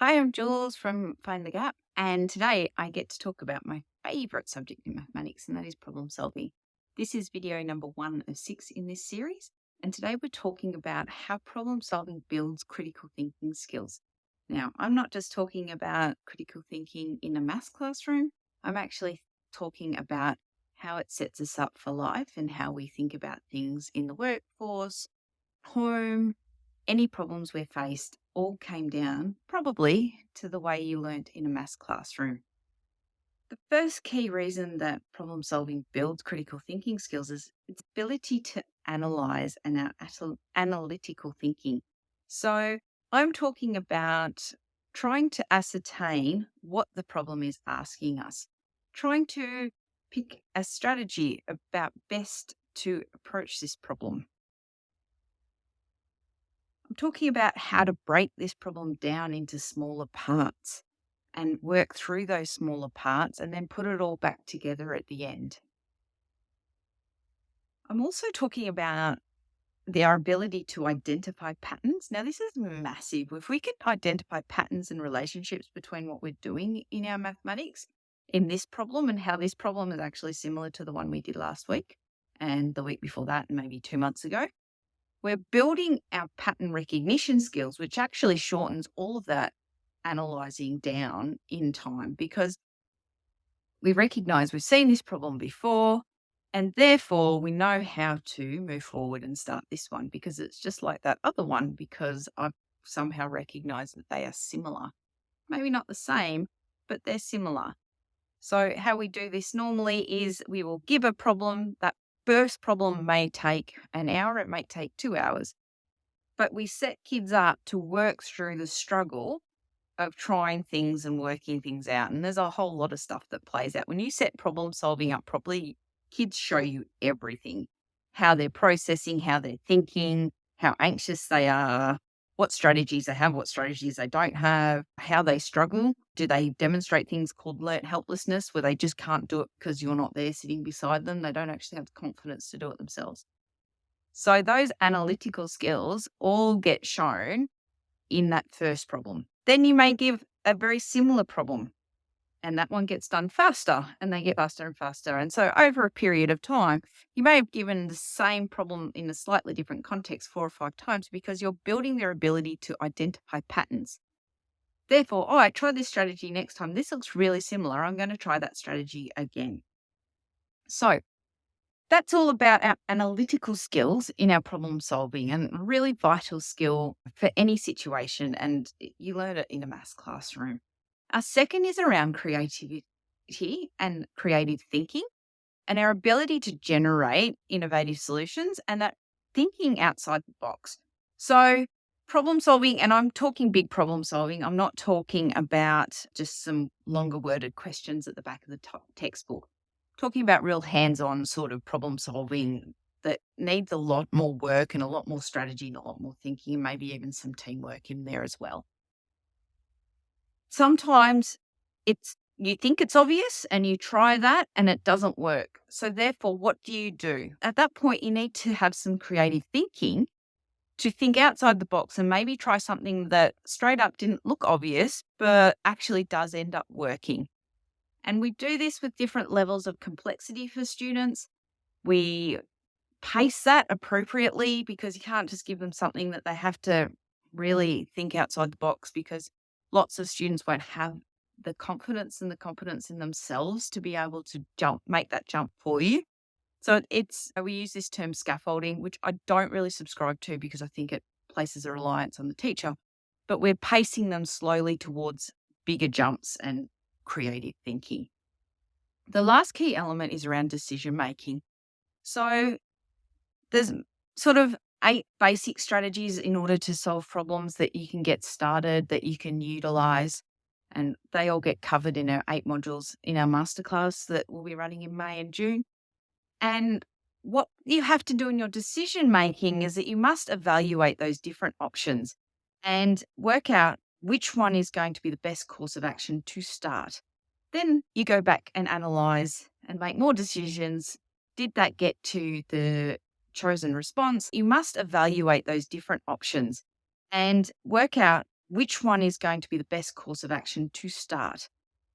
Hi, I'm Jules from Find the Gap, and today I get to talk about my favourite subject in mathematics, and that is problem solving. This is video number 1 of 6 in this series, and today we're talking about how problem solving builds critical thinking skills. Now, I'm not just talking about critical thinking in a maths classroom, I'm actually talking about how it sets us up for life and how we think about things in the workforce, home, any problems we're faced all came down probably to the way you learnt in a maths classroom. The first key reason that problem solving builds critical thinking skills is its ability to analyze and our analytical thinking. So I'm talking about trying to ascertain what the problem is asking us, trying to pick a strategy about best to approach this problem. I'm talking about how to break this problem down into smaller parts and work through those smaller parts and then put it all back together at the end. I'm also talking about our ability to identify patterns. Now, this is massive. If we can identify patterns and relationships between what we're doing in our mathematics in this problem and how this problem is actually similar to the one we did last week and the week before that, and maybe 2 months ago, we're building our pattern recognition skills, which actually shortens all of that analyzing down in time because we recognize we've seen this problem before and therefore we know how to move forward and start this one because it's just like that other one because I've somehow recognized that they are similar. Maybe not the same, but they're similar. So how we do this normally is we will give a problem. That first problem may take an hour, it may take 2 hours, but we set kids up to work through the struggle of trying things and working things out. And there's a whole lot of stuff that plays out. When you set problem solving up properly, kids show you everything, how they're processing, how they're thinking, how anxious they are, what strategies they have, what strategies they don't have, how they struggle. Do they demonstrate things called learnt helplessness where they just can't do it because you're not there sitting beside them? They don't actually have the confidence to do it themselves. So those analytical skills all get shown in that first problem. Then you may give a very similar problem and that one gets done faster and they get faster and faster. And so over a period of time, you may have given the same problem in a slightly different context 4 or 5 times because you're building their ability to identify patterns. Therefore, all right, try this strategy next time. This looks really similar. I'm going to try that strategy again. So that's all about our analytical skills in our problem solving and a really vital skill for any situation. And you learn it in a maths classroom. Our second is around creativity and creative thinking and our ability to generate innovative solutions and that thinking outside the box. So, problem solving, and I'm talking big problem solving, I'm not talking about just some longer worded questions at the back of the textbook. Talking about real hands on sort of problem solving that needs a lot more work and a lot more strategy and a lot more thinking, and maybe even some teamwork in there as well. Sometimes you think it's obvious and you try that and it doesn't work. So therefore, what do you do? At that point, you need to have some creative thinking to think outside the box and maybe try something that straight up didn't look obvious, but actually does end up working. And we do this with different levels of complexity for students. We pace that appropriately because you can't just give them something that they have to really think outside the box because lots of students won't have the confidence and the competence in themselves to be able to make that jump for you. So we use this term scaffolding, which I don't really subscribe to because I think it places a reliance on the teacher, but we're pacing them slowly towards bigger jumps and creative thinking. The last key element is around decision making. So there's sort of 8 basic strategies in order to solve problems that you can get started, that you can utilize. And they all get covered in our 8 modules in our masterclass that we'll be running in May and June. And what you have to do in your decision making is that you must evaluate those different options and work out which one is going to be the best course of action to start. Then you go back and analyze and make more decisions. Did that get to the chosen response? You must evaluate those different options and work out which one is going to be the best course of action to start.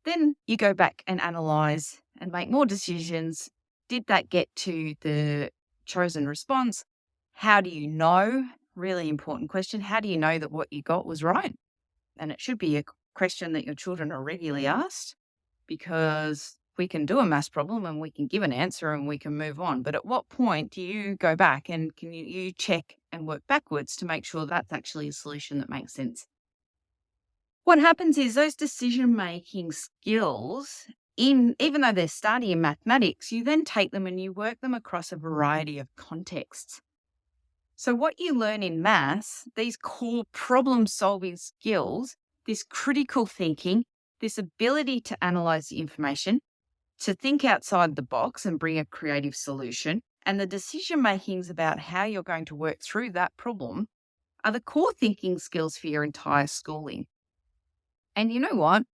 Then you go back and analyze and make more decisions. Did that get to the chosen response? How do you know? Really important question. How do you know that what you got was right? And it should be a question that your children are regularly asked, because we can do a maths problem and we can give an answer and we can move on. But at what point do you go back and can you check and work backwards to make sure that's actually a solution that makes sense? What happens is those decision-making skills, even though they're starting in mathematics, you then take them and you work them across a variety of contexts. So what you learn in maths, these core problem-solving skills, this critical thinking, this ability to analyze the information, to think outside the box and bring a creative solution, and the decision-makings about how you're going to work through that problem are the core thinking skills for your entire schooling. And you know what?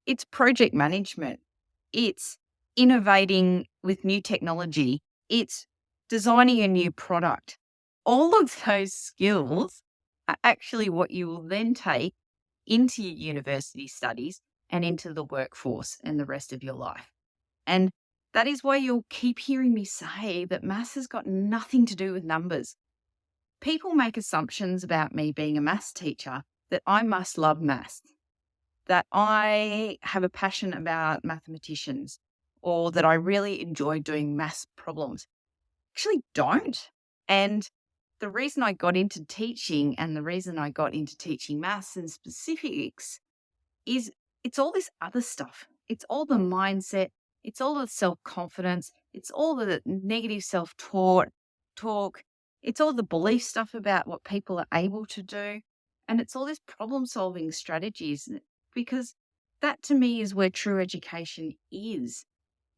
It's project management. It's innovating with new technology. It's designing a new product. All of those skills are actually what you will then take into your university studies and into the workforce and the rest of your life. And that is why you'll keep hearing me say that maths has got nothing to do with numbers. People make assumptions about me being a maths teacher that I must love maths, that I have a passion about mathematicians, or that I really enjoy doing maths problems. Actually don't. And the reason I got into teaching and the reason I got into teaching maths and specifics is it's all this other stuff. It's all the mindset. It's all the self-confidence. It's all the negative talk. It's all the belief stuff about what people are able to do. And it's all this problem-solving strategies, because that to me is where true education is,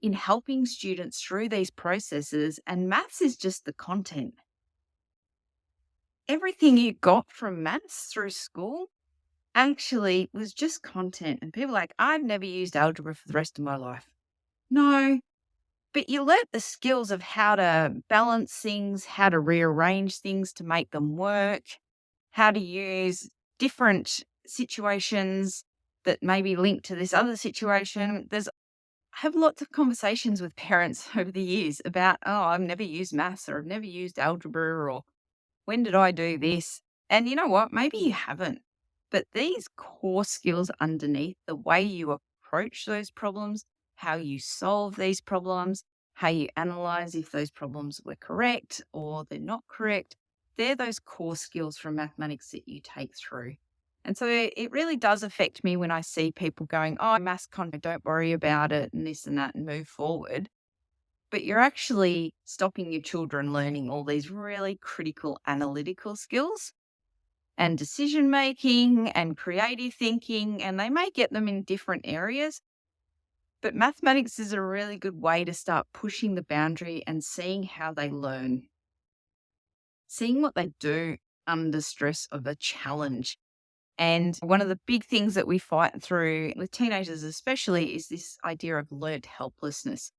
in helping students through these processes. And maths is just the content. Everything you got from maths through school actually was just content. And people are like, I've never used algebra for the rest of my life. No, but you learnt the skills of how to balance things, how to rearrange things to make them work, how to use different situations that may be linked to this other situation. I have lots of conversations with parents over the years about, oh, I've never used maths, or I've never used algebra, or when did I do this? And you know what? Maybe you haven't. But these core skills underneath, the way you approach those problems, how you solve these problems, how you analyze if those problems were correct or they're not correct, they're those core skills from mathematics that you take through. And so it really does affect me when I see people going, oh, maths content, don't worry about it, and this and that, and move forward. But you're actually stopping your children learning all these really critical analytical skills and decision making and creative thinking, and they may get them in different areas. But mathematics is a really good way to start pushing the boundary and seeing how they learn, seeing what they do under stress of a challenge. And one of the big things that we fight through with teenagers especially is this idea of learnt helplessness.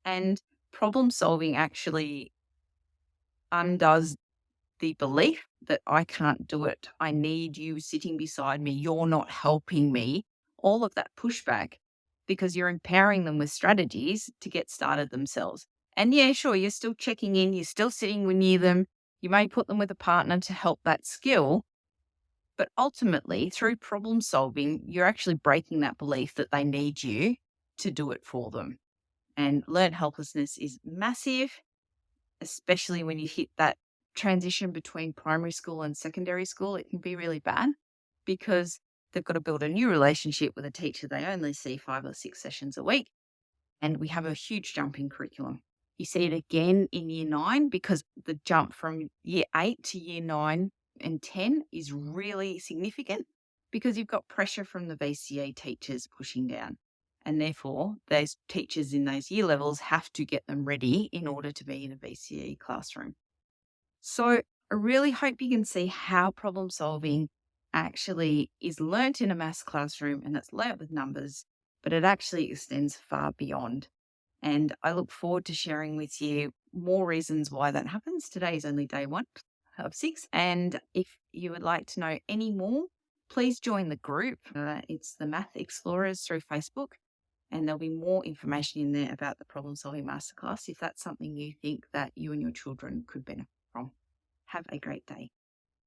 And problem solving actually undoes the belief that I can't do it. I need you sitting beside me. You're not helping me. All of that pushback, because you're empowering them with strategies to get started themselves. And yeah, sure, you're still checking in. You're still sitting near them. You may put them with a partner to help that skill. But ultimately, through problem solving, you're actually breaking that belief that they need you to do it for them. And learned helplessness is massive, especially when you hit that transition between primary school and secondary school. It can be really bad because they've got to build a new relationship with a teacher they only see 5 or 6 sessions a week. And we have a huge jump in curriculum. You see it again in year 9, because the jump from year 8 to year 9 and 10 is really significant, because you've got pressure from the VCE teachers pushing down. And therefore, those teachers in those year levels have to get them ready in order to be in a VCE classroom. So I really hope you can see how problem solving actually is learnt in a maths classroom, and it's learnt with numbers, but it actually extends far beyond. And I look forward to sharing with you more reasons why that happens. Today is only day 1 of 6. And if you would like to know any more, please join the group. It's the Math Explorers through Facebook, and there'll be more information in there about the Problem Solving Masterclass if that's something you think that you and your children could benefit from. Have a great day.